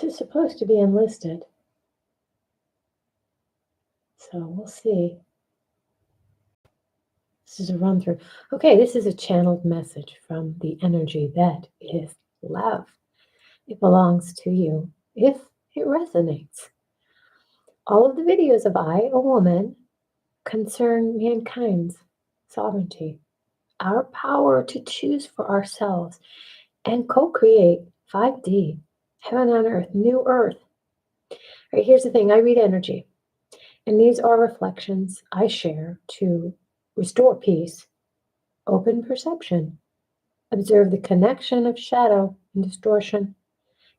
This is supposed to be unlisted. So we'll see. This is a run through. Okay, this is a channeled message from the energy that is love. It belongs to you if it resonates. All of the videos of I, a woman, concern mankind's sovereignty, our power to choose for ourselves and co-create 5D, heaven on earth, new earth. All right, here's the thing, I read energy, and these are reflections I share to restore peace, open perception, observe the connection of shadow and distortion,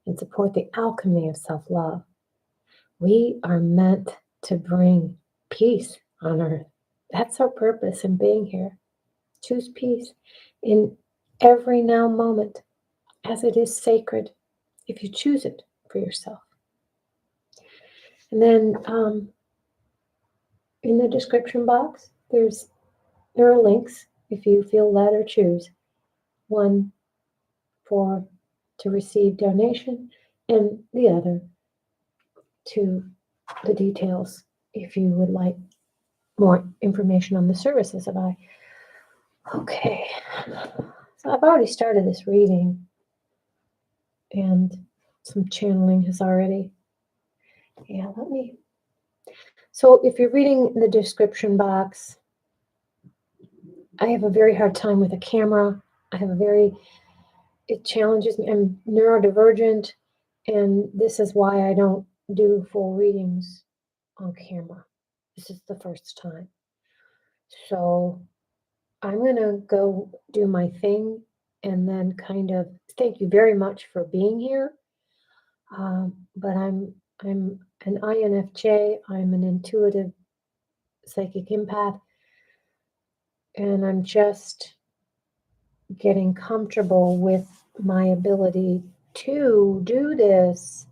and support the alchemy of self-love. We are meant to bring peace on earth. That's our purpose in being here. Choose peace in every now moment, as it is sacred if you choose it for yourself. And then in the description box, there are links if you feel led or choose. One to receive donation, and the other to the details if you would like more information on the services of I. Okay, so I've already started this reading, and some channeling has already. So if you're reading the description box, I have a very hard time with a camera. It challenges me. I'm neurodivergent, and this is why I don't do full readings on camera. This is the first time. So I'm going to go do my thing and then kind of thank you very much for being here. But I'm an INFJ. I'm an intuitive psychic empath, and I'm just getting comfortable with my ability to do this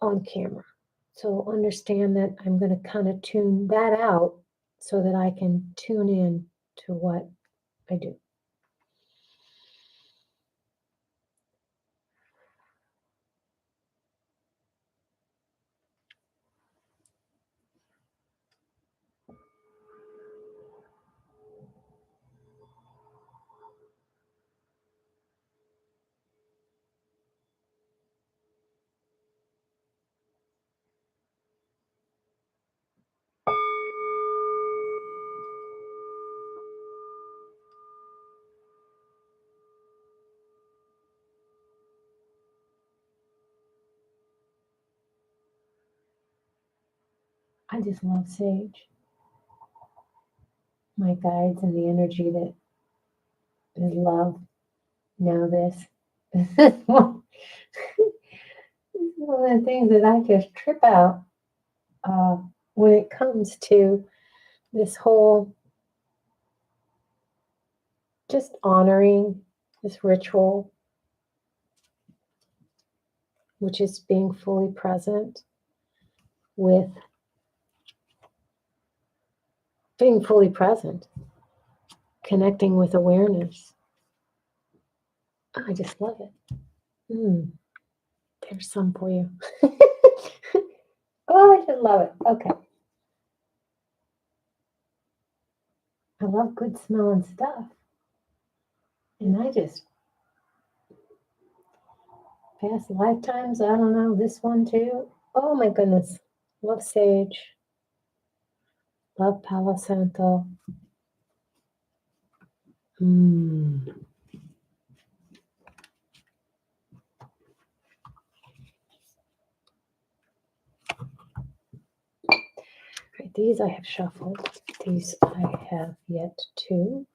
on camera. So understand that I'm going to kind of tune that out so that I can tune in to what I do. I just love sage. My guides and the energy that is love know this. This is one of the things that I just trip out when it comes to this whole just honoring this ritual, which is being fully present with being fully present, connecting with awareness. I just love it. There's some for you. Oh, I just love it. Okay. I love good smelling stuff. And I just, past lifetimes, I don't know, this one too. Oh my goodness. Love sage. Love Palo Santo. Right, these I have shuffled. These I have yet to.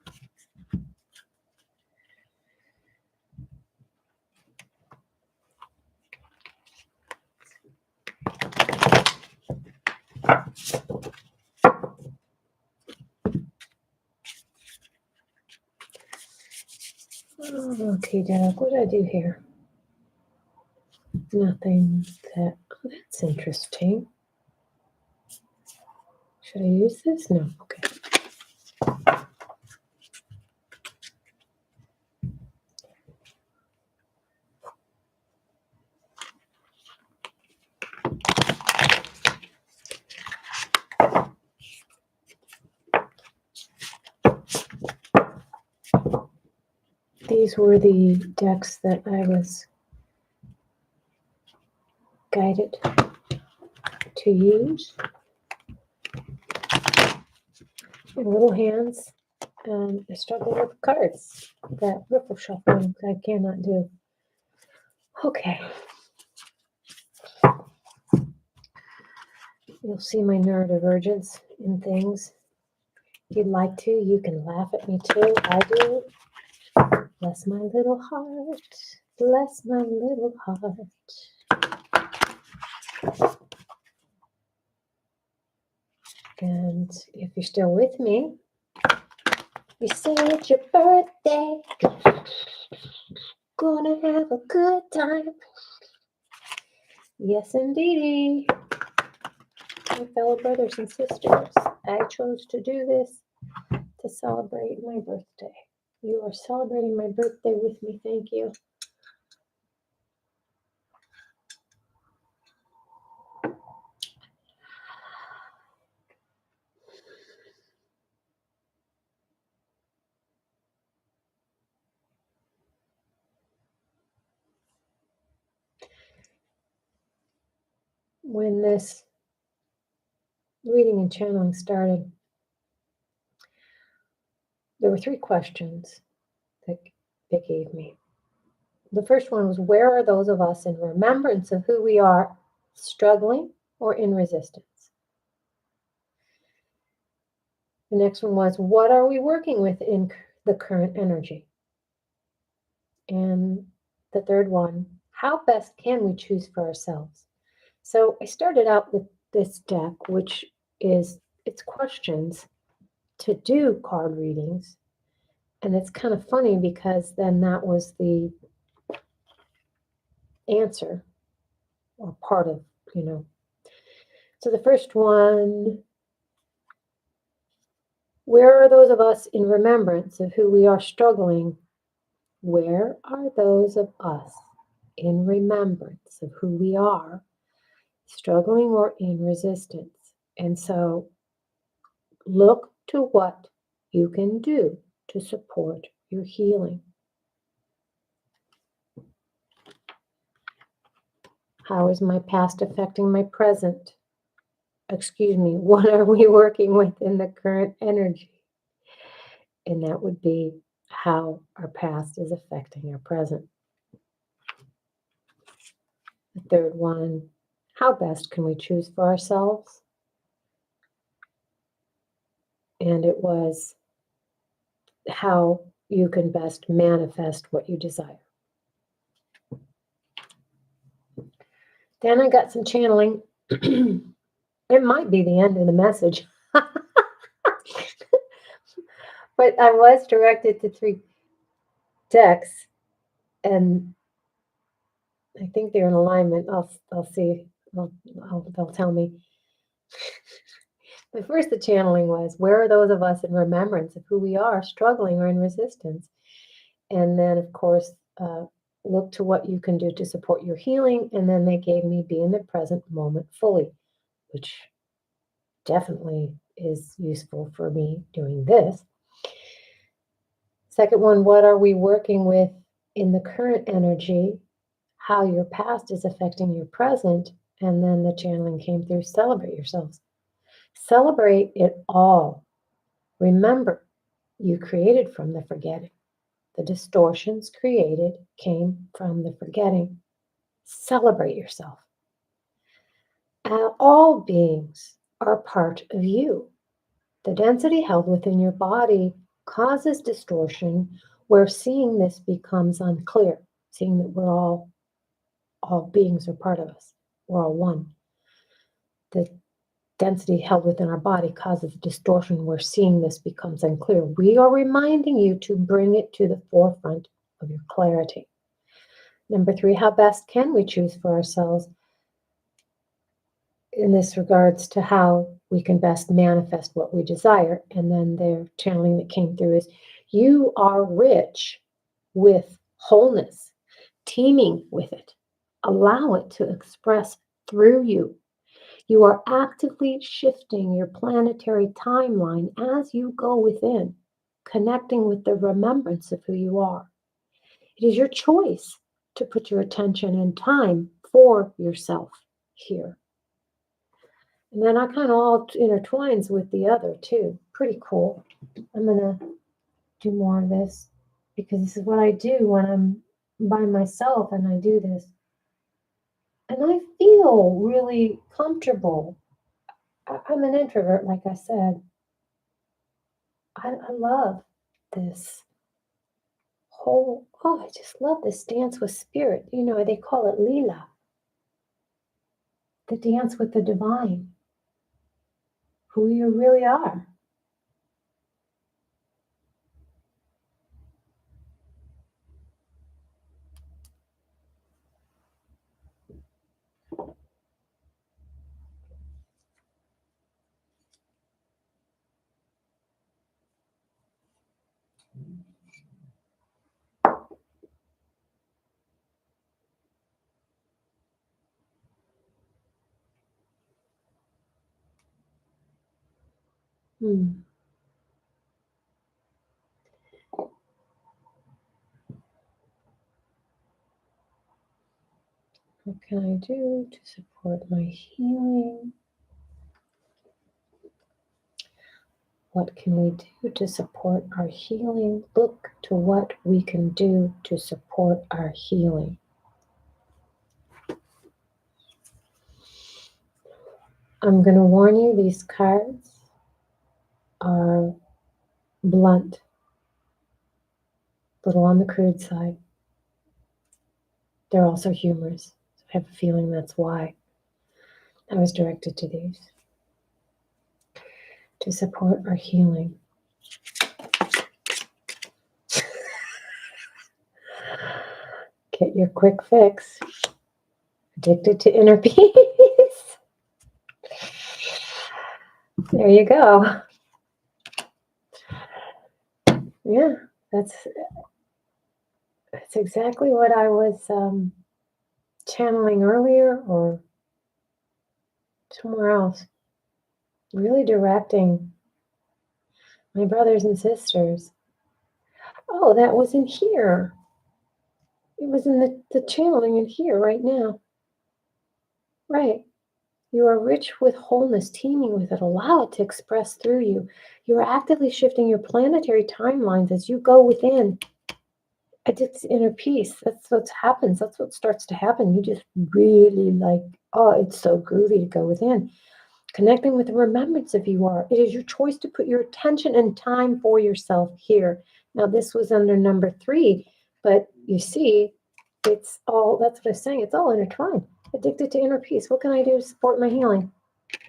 Okay, Doug, what did I do here? Nothing that, oh, that's interesting. Should I use this? No, okay. These were the decks that I was guided to use. My little hands, I struggle with cards. That riffle shuffling I cannot do. Okay. You'll see my neurodivergence in things. If you'd like to, you can laugh at me too. I do. Bless my little heart. Bless my little heart. And if you're still with me, you say it's your birthday. Gonna have a good time. Yes, indeedy. My fellow brothers and sisters, I chose to do this to celebrate my birthday. You are celebrating my birthday with me. Thank you. When this reading and channeling started, there were 3 questions that it gave me. The first one was, where are those of us in remembrance of who we are, struggling or in resistance? The next one was, what are we working with in the current energy? And the third one, how best can we choose for ourselves? So I started out with this deck, which is, it's questions to do card readings. And it's kind of funny because then that was the answer, or part of, So the first one, where are those of us in remembrance of who we are struggling? Where are those of us in remembrance of who we are struggling or in resistance? And so look to what you can do to support your healing. How is my past affecting my present? Excuse me, what are we working with in the current energy? And that would be how our past is affecting our present. The third one, how best can we choose for ourselves? And it was how you can best manifest what you desire. Then I got some channeling. It might be the end of the message. But I was directed to 3 decks, and I think they're in alignment. I'll see. They'll tell me. But first, the channeling was, where are those of us in remembrance of who we are, struggling or in resistance? And then, of course, look to what you can do to support your healing. And then they gave me be in the present moment fully, which definitely is useful for me doing this. Second one, what are we working with in the current energy? How your past is affecting your present. And then the channeling came through, celebrate yourselves. Celebrate it all. Remember, you created from the forgetting. The distortions created came from the forgetting. Celebrate yourself. All beings are part of you. The density held within your body causes distortion, where seeing this becomes unclear, seeing that we're all beings are part of us. We're all one. The density held within our body causes distortion, where seeing this becomes unclear. We are reminding you to bring it to the forefront of your clarity. Number 3, how best can we choose for ourselves? In this regards to how we can best manifest what we desire. And then the channeling that came through is, you are rich with wholeness, teeming with it. Allow it to express through you. You are actively shifting your planetary timeline as you go within, connecting with the remembrance of who you are. It is your choice to put your attention and time for yourself here. And then I kind of all intertwines with the other too. Pretty cool. I'm going to do more of this because this is what I do when I'm by myself and I do this. And I feel really comfortable. I'm an introvert, like I said. I love this I just love this dance with spirit. You know, they call it Leela, the dance with the divine, who you really are. Hmm. What can I do to support my healing? What can we do to support our healing? Look to what we can do to support our healing. I'm going to warn you, these cards are blunt, a little on the crude side. They're also humorous. I have a feeling that's why I was directed to these. To support our healing. Get your quick fix. Addicted to inner peace. There you go. Yeah, that's exactly what I was channeling earlier or somewhere else. Really directing my brothers and sisters. Oh, that was in here. It was in the channeling in here right now. Right. You are rich with wholeness, teeming with it. Allow it to express through you. You are actively shifting your planetary timelines as you go within. It's inner peace. That's what happens. That's what starts to happen. You just really it's so groovy to go within. Connecting with the remembrance of you are. It is your choice to put your attention and time for yourself here. Now, this was under number 3, but you see, that's what I was saying. It's all intertwined. Addicted to inner peace. What can I do to support my healing?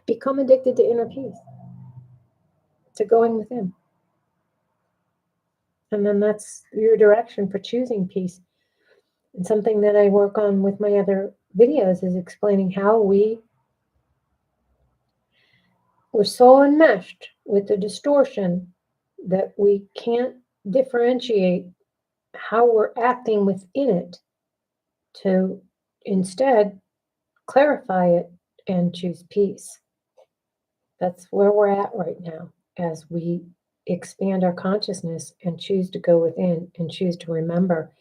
Become addicted to inner peace, to going within. And then that's your direction for choosing peace. And something that I work on with my other videos is explaining how we're so enmeshed with the distortion that we can't differentiate how we're acting within it to instead clarify it and choose peace. That's where we're at right now as we expand our consciousness and choose to go within and choose to remember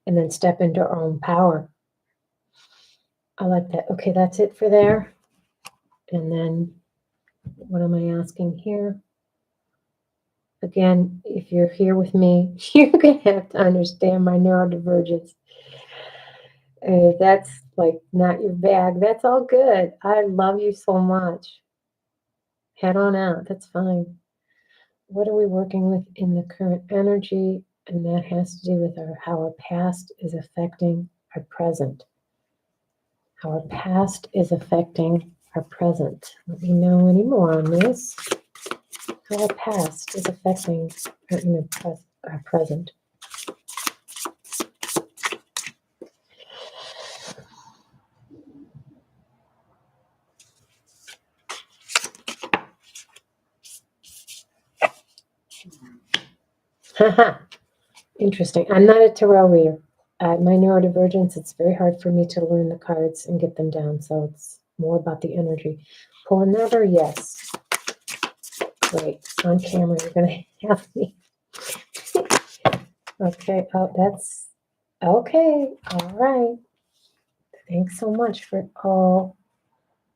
and then step into our own power. I like that. Okay, that's it for there. And then what am I asking here? Again, if you're here with me, you're going to have to understand my neurodivergence. If that's like not your bag, that's all good. I love you so much. Head on out. That's fine. What are we working with in the current energy? And that has to do with how our past is affecting our present. How our past is affecting our present. Let me know any more on this. How our past is affecting our present. Haha. Interesting. I'm not a tarot reader. My neurodivergence, it's very hard for me to learn the cards and get them down. So it's more about the energy. Pull another, yes. Great. On camera, you're going to have me. Okay. Oh, that's Okay, all right. Thanks so much for all.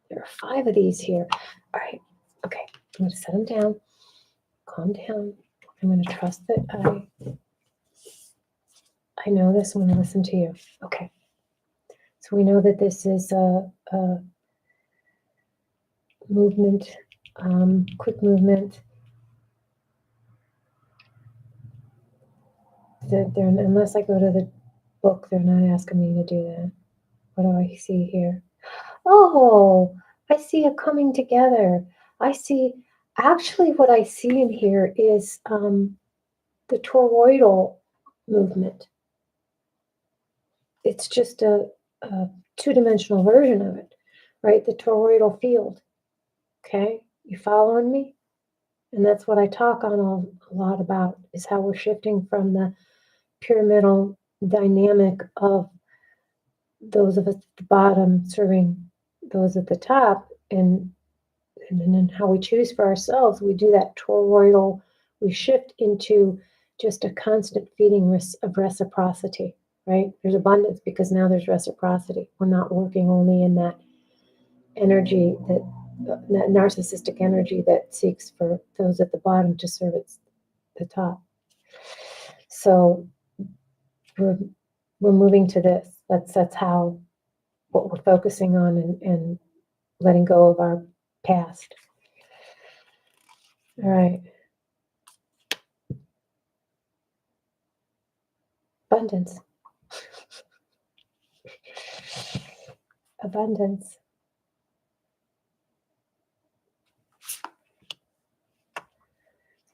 There are 5 of these here. All right, okay. I'm going to set them down. Calm down. I'm going to trust that I know this. I'm going to listen to you. Okay. So we know that this is a movement, quick movement. Unless I go to the book, they're not asking me to do that. What do I see here? Oh, I see a coming together. I see, actually, what I see in here is the toroidal movement. It's just a two-dimensional version of it, right? The toroidal field. Okay, you following me? And that's what I talk on a lot about, is how we're shifting from the pyramidal dynamic of those of us at the bottom serving those at the top, and then how we choose for ourselves. We do that toroidal, we shift into just a constant feeding of reciprocity, right? There's abundance because now there's reciprocity. We're not working only in that energy, that narcissistic energy that seeks for those at the bottom to serve at the top. So we're moving to this. That's how, what we're focusing on, and letting go of our past. All right. Abundance. Abundance.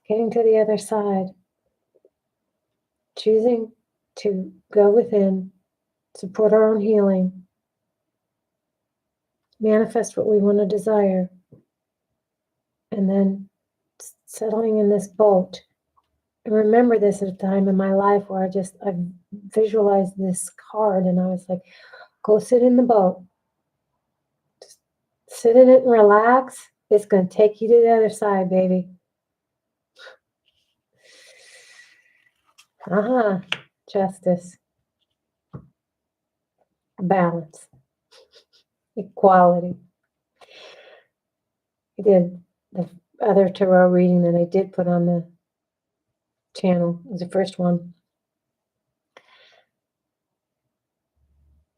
Getting to the other side. Choosing to go within, support our own healing, manifest what we want to desire, and then settling in this boat. And remember this at a time in my life where I visualized this card, and I was like, go sit in the boat. Just sit in it and relax. It's going to take you to the other side, baby. Justice. Balance. Equality. I did the other tarot reading that I did put on the channel. It was the first one.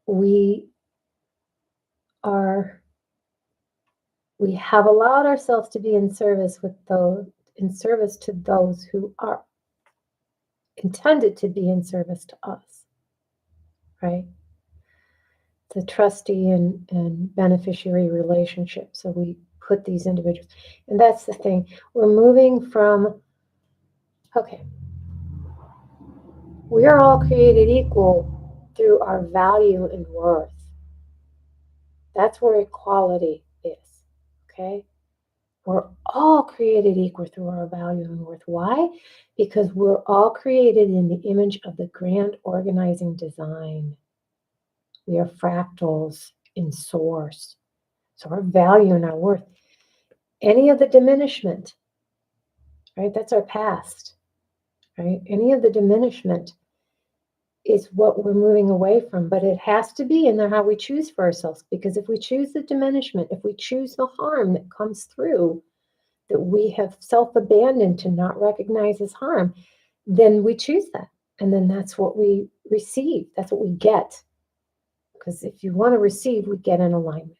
We have allowed ourselves to be in service to those who are intended to be in service to us, right? The trustee and beneficiary relationship. So we put these individuals, and that's the thing. We're moving from, okay, we are all created equal through our value and worth. That's where equality is, okay? We're all created equal through our value and worth. Why? Because we're all created in the image of the grand organizing design. We are fractals in source. So our value and our worth, any of the diminishment, right? That's our past, right? Any of the diminishment is what we're moving away from, but it has to be in there how we choose for ourselves. Because if we choose the diminishment, if we choose the harm that comes through, that we have self-abandoned to not recognize as harm, then we choose that. And then that's what we receive. That's what we get. Because if you want to receive, we get in alignment.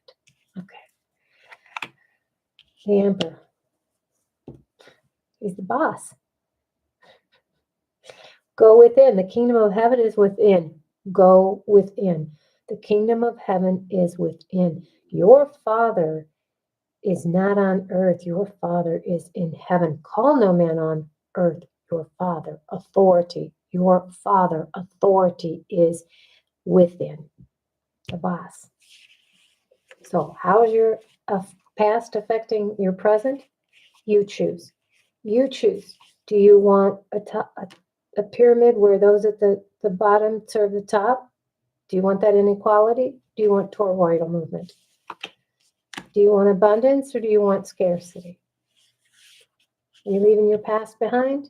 Okay. The Emperor. He's the boss. Go within. The kingdom of heaven is within. Go within. The kingdom of heaven is within. Your Father is not on earth. Your Father is in heaven. Call no man on earth your Father. Authority. Your Father. Authority is within. The boss. So how is your past affecting your present? You choose. You choose. Do you want a pyramid where those at the bottom serve the top? Do you want that inequality? Do you want toroidal movement? Do you want abundance or do you want scarcity? Are you leaving your past behind?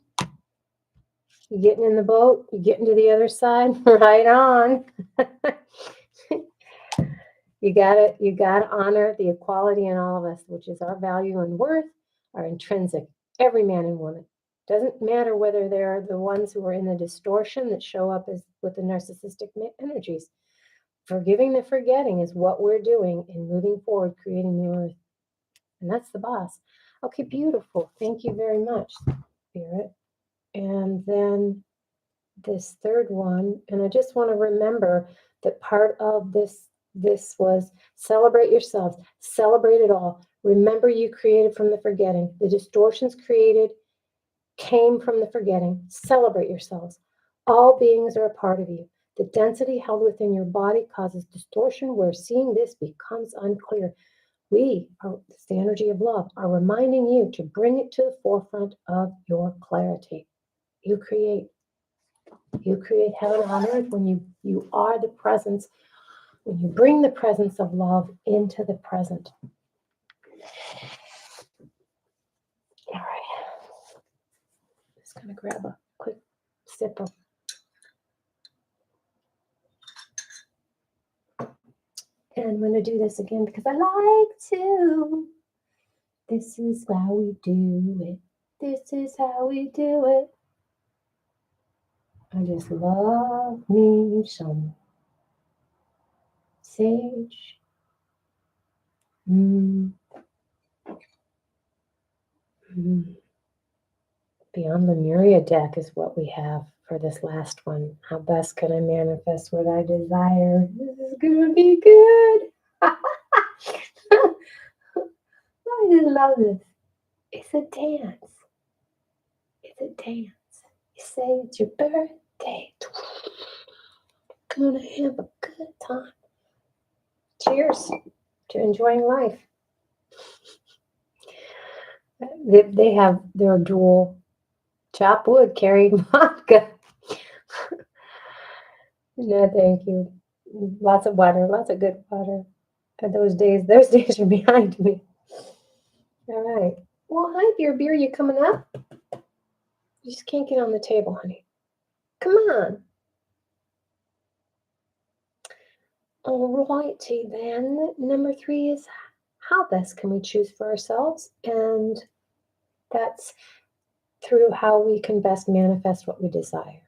You getting in the boat? You getting to the other side? Right on. You gotta honor the equality in all of us, which is our value and worth, our intrinsic, every man and woman. Doesn't matter whether they're the ones who are in the distortion that show up as with the narcissistic energies. Forgiving the forgetting is what we're doing in moving forward, creating the earth. And that's the boss. Okay, beautiful. Thank you very much, Spirit. And then this third one, and I just want to remember that part of this was celebrate yourselves, celebrate it all. Remember you created from the forgetting. The distortions created came from the forgetting. Celebrate yourselves. All beings are a part of you. The density held within your body causes distortion where seeing this becomes unclear. We, it's the energy of love, are reminding you to bring it to the forefront of your clarity. You create heaven on earth when you are the presence, when you bring the presence of love into the present. All right. Just gonna grab a quick sip of. And I'm gonna do this again because I like to. This is how we do it. This is how we do it. I just love me some sage. Beyond Lemuria deck is what we have for this last one. How best can I manifest what I desire? This is gonna be good. I just love this. It's a dance. It's a dance. You say it's your birthday. Gonna have a good time. Cheers to enjoying life. They have their dual chop wood, carry vodka. No, thank you. Lots of water, lots of good water. Those days are behind me. All right. Well, hi, beer. You coming up? You just can't get on the table, honey. Come on. All righty then. Number 3 is how best can we choose for ourselves? And that's through how we can best manifest what we desire.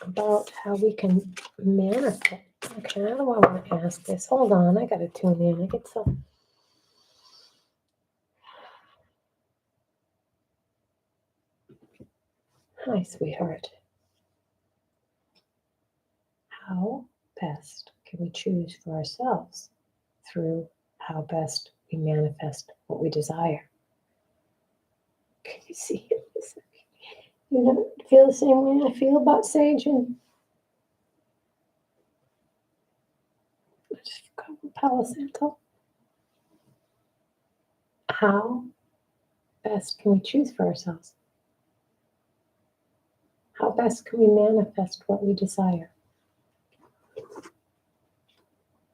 About how we can manifest. Okay, how do I want to ask this? Hold on, I gotta tune in. I get so. Hi, sweetheart. How best can we choose for ourselves through how best we manifest what we desire? Can you see it? You don't feel the same way I feel about sage and I just forgot what Palo Santo. How best can we choose for ourselves? How best can we manifest what we desire?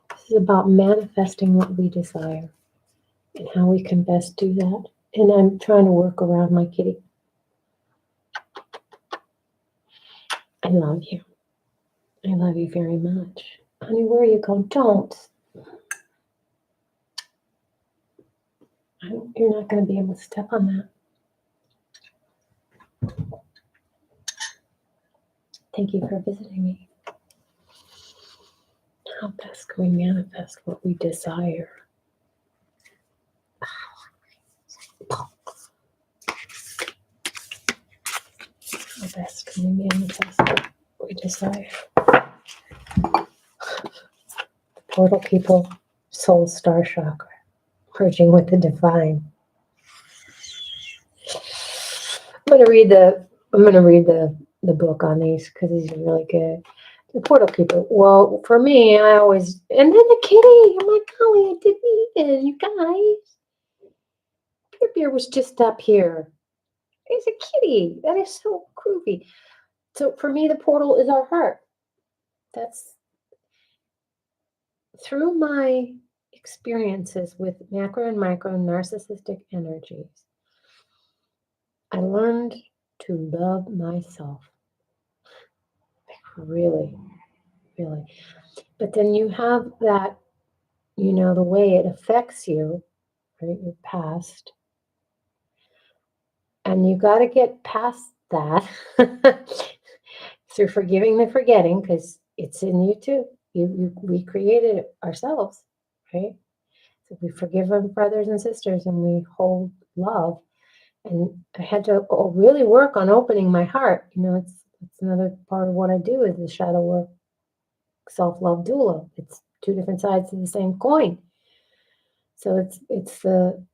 This is about manifesting what we desire and how we can best do that. And I'm trying to work around my kitty. I love you. I love you very much. Honey, where you go? Don't. You're not going to be able to step on that. Thank you for visiting me. How best can we manifest what we desire? How best can we manifest what we desire? The portal people, soul star chakra, merging with the divine. I'm gonna read the book on these because these are really good. The portal keeper. Well, for me, I always and then the kitty. Oh my golly, I did eat it, you guys. Beer was just up here. It's a kitty. That is so groovy. So for me, the portal is our heart. That's through my experiences with macro and micro narcissistic energies, I learned to love myself. Really, really. But then you have that, the way it affects you, right? Your past. And you got to get past that through forgiving the forgetting, because it's in you too. We created it ourselves, right? So we forgive our brothers and sisters and we hold love. And I had to really work on opening my heart. It's another part of what I do is the shadow work, self-love doula. It's two different sides of the same coin. So it's the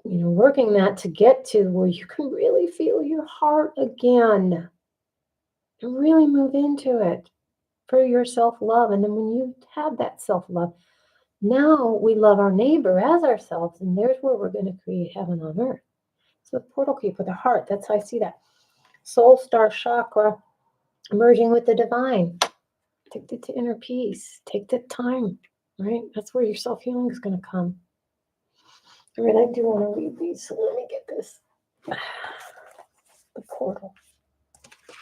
working that to get to where you can really feel your heart again and really move into it for your self-love. And then when you have that self-love, now we love our neighbor as ourselves, and there's where we're going to create heaven on earth. So the portal keeper, the heart, that's how I see that. Soul star chakra, merging with the divine. Take it to inner peace. Take the time, right? That's where your self-healing is going to come. All right, I do want to read these, so let me get this. The portal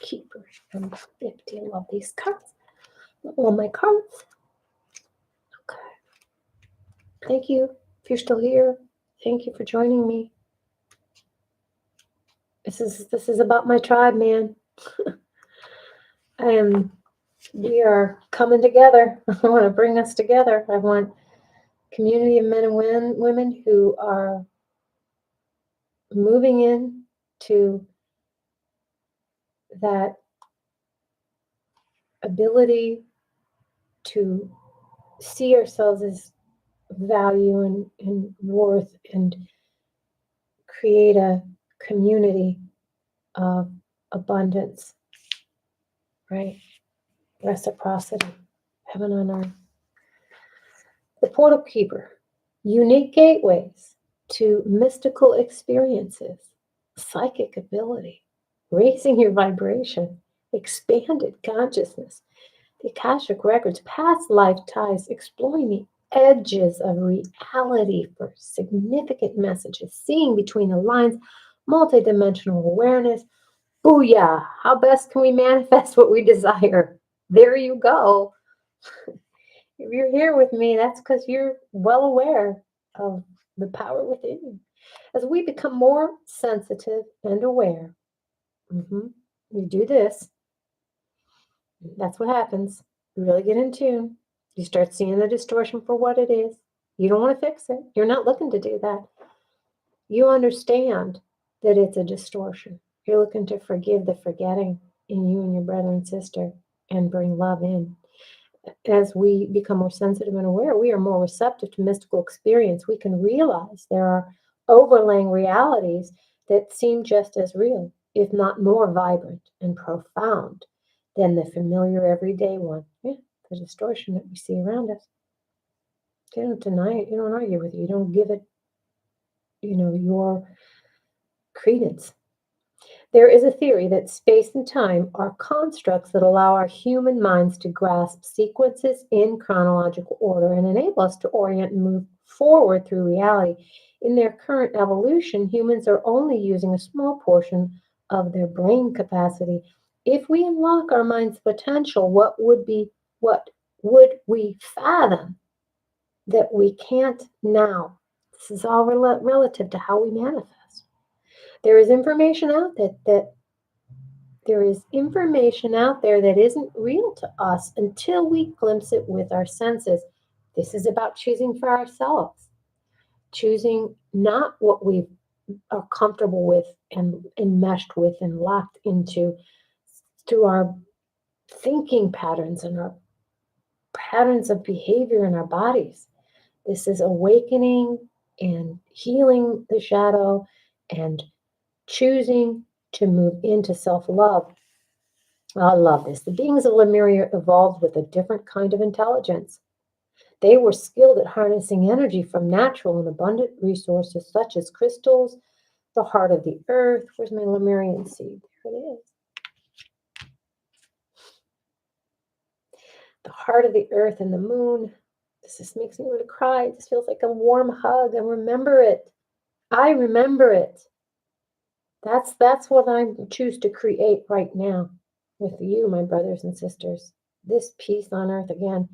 keeper number 50. I love these cards. Love all my cards. Okay. Thank you. If you're still here, thank you for joining me. This is about my tribe, man. We are coming together. I want to bring us together. I want community of men and women who are moving in to that ability to see ourselves as value and worth, and create a community of abundance, right? Reciprocity, heaven on earth. The portal keeper, unique gateways to mystical experiences, psychic ability, raising your vibration, expanded consciousness, the Akashic records, past life ties, exploring the edges of reality for significant messages, seeing between the lines, multidimensional awareness. Booyah! How best can we manifest what we desire? There you go. If you're here with me, that's because you're well aware of the power within you. As we become more sensitive and aware, you do this, that's what happens. You really get in tune. You start seeing the distortion for what it is. You don't want to fix it. You're not looking to do that. You understand that it's a distortion. You're looking to forgive the forgetting in you and your brother and sister and bring love in. As we become more sensitive and aware, we are more receptive to mystical experience. We can realize there are overlaying realities that seem just as real, if not more vibrant and profound than the familiar everyday one. Yeah, the distortion that we see around us. You don't deny it. You don't argue with it. You don't give it, your credence. There is a theory that space and time are constructs that allow our human minds to grasp sequences in chronological order and enable us to orient and move forward through reality. In their current evolution, humans are only using a small portion of their brain capacity. If we unlock our mind's potential, what would we fathom that we can't now? This is all relative to how we manifest. There is information out that isn't real to us until we glimpse it with our senses. This is about choosing for ourselves, choosing not what we are comfortable with and enmeshed with and locked into through our thinking patterns and our patterns of behavior in our bodies. This is awakening and healing the shadow and choosing to move into self-love. I love this. The beings of Lemuria evolved with a different kind of intelligence. They were skilled at harnessing energy from natural and abundant resources such as crystals, the heart of the earth. Where's my Lemurian seed? There it is. The heart of the earth and the moon, This just makes me want to cry. This feels like a warm hug. And remember it. I remember it. That's what I choose to create right now with you, my brothers and sisters. This peace on earth again.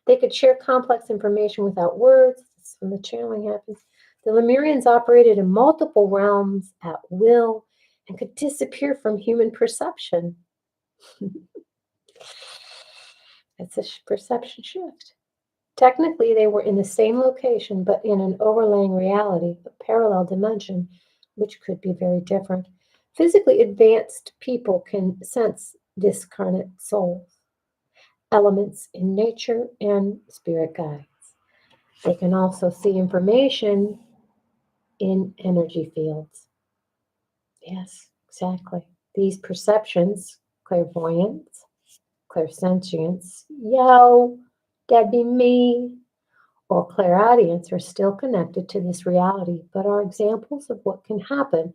They could share complex information without words. This is when the channeling happens. The Lemurians operated in multiple realms at will and could disappear from human perception. It's a perception shift. Technically, they were in the same location, but in an overlaying reality, a parallel dimension, which could be very different. Physically advanced people can sense discarnate souls, elements in nature, and spirit guides. They can also see information in energy fields. Yes, exactly. These perceptions, clairvoyance, clairsentience, yo, that'd be me, or clairaudience are still connected to this reality, but are examples of what can happen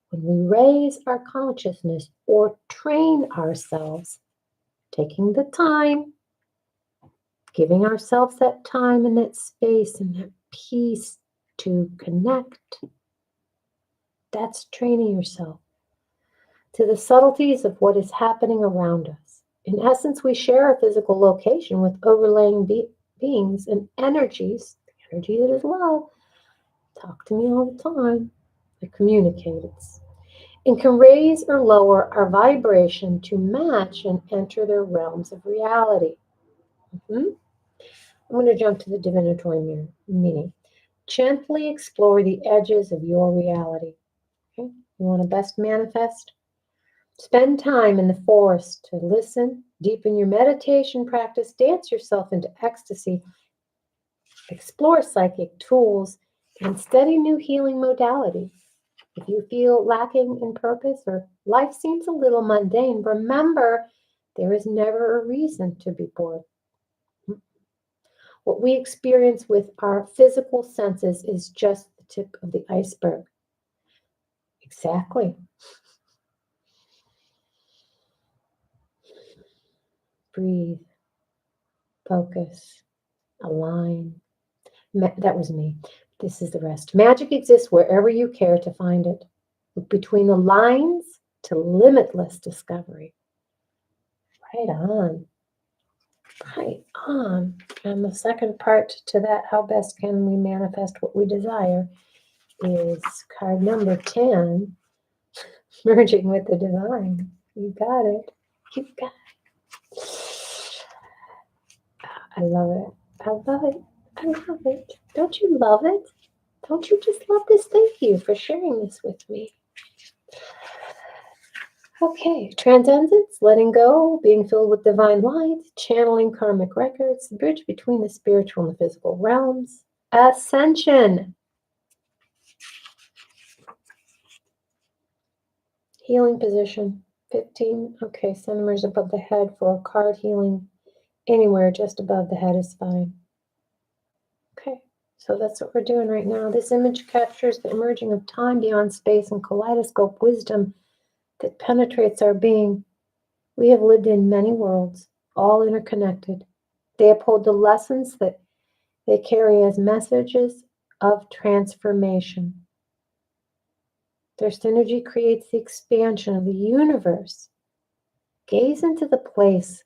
when we raise our consciousness or train ourselves, taking the time, giving ourselves that time and that space and that peace to connect. That's training yourself to the subtleties of what is happening around us. In essence, we share a physical location with overlaying beings and energies, the energy that is love. Talk to me all the time. I communicate it. And can raise or lower our vibration to match and enter their realms of reality. I'm going to jump to the divinatory meaning. Gently explore the edges of your reality. Okay? You want to best manifest? Spend time in the forest to listen, deepen your meditation practice, dance yourself into ecstasy, explore psychic tools, and study new healing modalities. If you feel lacking in purpose or life seems a little mundane, remember there is never a reason to be bored. What we experience with our physical senses is just the tip of the iceberg. Exactly. Breathe, focus, align. That was me. This is the rest. Magic exists wherever you care to find it. Look between the lines to limitless discovery. Right on. Right on. And the second part to that, how best can we manifest what we desire, is card number 10, merging with the divine. You got it. You got it. I love it. I love it. I love it. Don't you love it? Don't you just love this? Thank you for sharing this with me. Okay, transcendence, letting go, being filled with divine light, channeling karmic records, the bridge between the spiritual and the physical realms, ascension, healing position, 15. Okay, centimeters above the head for a card healing. Anywhere just above the head is fine. Okay, so that's what we're doing right now. This image captures the emerging of time beyond space and kaleidoscope wisdom that penetrates our being. We have lived in many worlds, all interconnected. They uphold the lessons that they carry as messages of transformation. Their synergy creates the expansion of the universe. Gaze into the place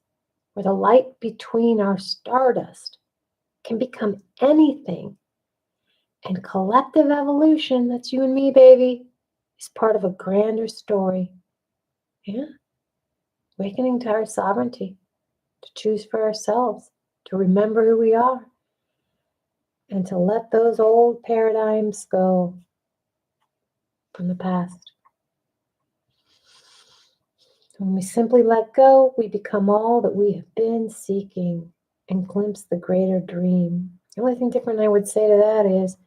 where the light between our stardust can become anything. And collective evolution, that's you and me, baby, is part of a grander story. Yeah. Awakening to our sovereignty, to choose for ourselves, to remember who we are, and to let those old paradigms go from the past. When we simply let go, we become all that we have been seeking and glimpse the greater dream. The only thing different I would say to that is,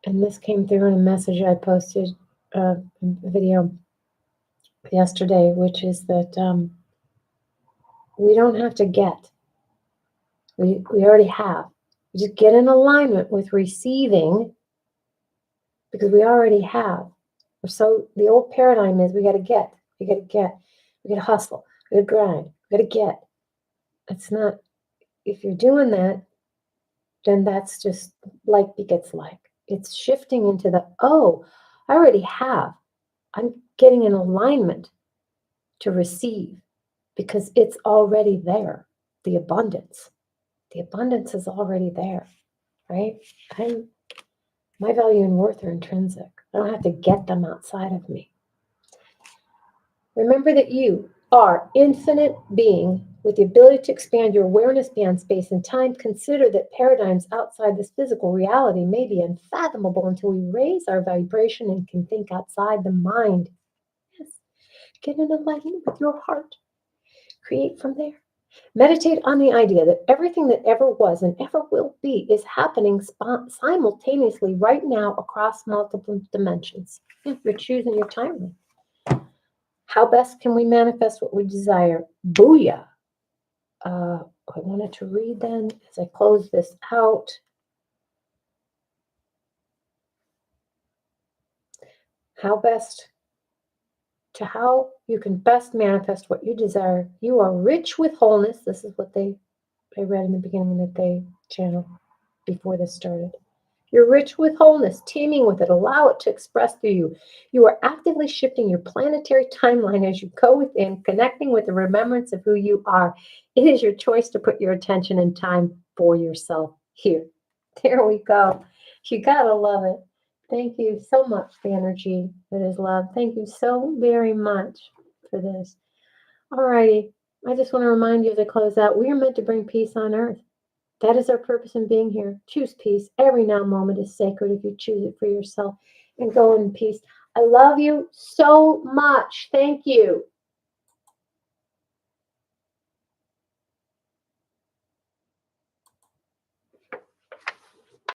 and this came through in a message I posted, a video yesterday, which is that we don't have to get. We already have. We just get in alignment with receiving because we already have. So the old paradigm is we got to get, we got to hustle, we got to grind, we got to get. It's not, if you're doing that, then that's just like begets like. It's shifting into the, oh, I already have. I'm getting in alignment to receive because it's already there. The abundance. The abundance is already there, right? My value and worth are intrinsic. I don't have to get them outside of me. Remember that you are infinite being with the ability to expand your awareness beyond space and time. Consider that paradigms outside this physical reality may be unfathomable until we raise our vibration and can think outside the mind. Yes, get in alignment with your heart. Create from there. Meditate on the idea that everything that ever was and ever will be is happening simultaneously right now across multiple dimensions. You're choosing your timeline. How best can we manifest what we desire? Booyah. I wanted to read then as I close this out. How you can best manifest what you desire. You are rich with wholeness. This is what I read in the beginning that they channeled before this started. You're rich with wholeness, teeming with it. Allow it to express through you. You are actively shifting your planetary timeline as you go within, connecting with the remembrance of who you are. It is your choice to put your attention and time for yourself here. There we go. You gotta love it. Thank you so much, the energy that is love. Thank you so very much for this. All righty. I just want to remind you as I close out, we are meant to bring peace on earth. That is our purpose in being here. Choose peace. Every now moment is sacred if you choose it for yourself. And go in peace. I love you so much. Thank you.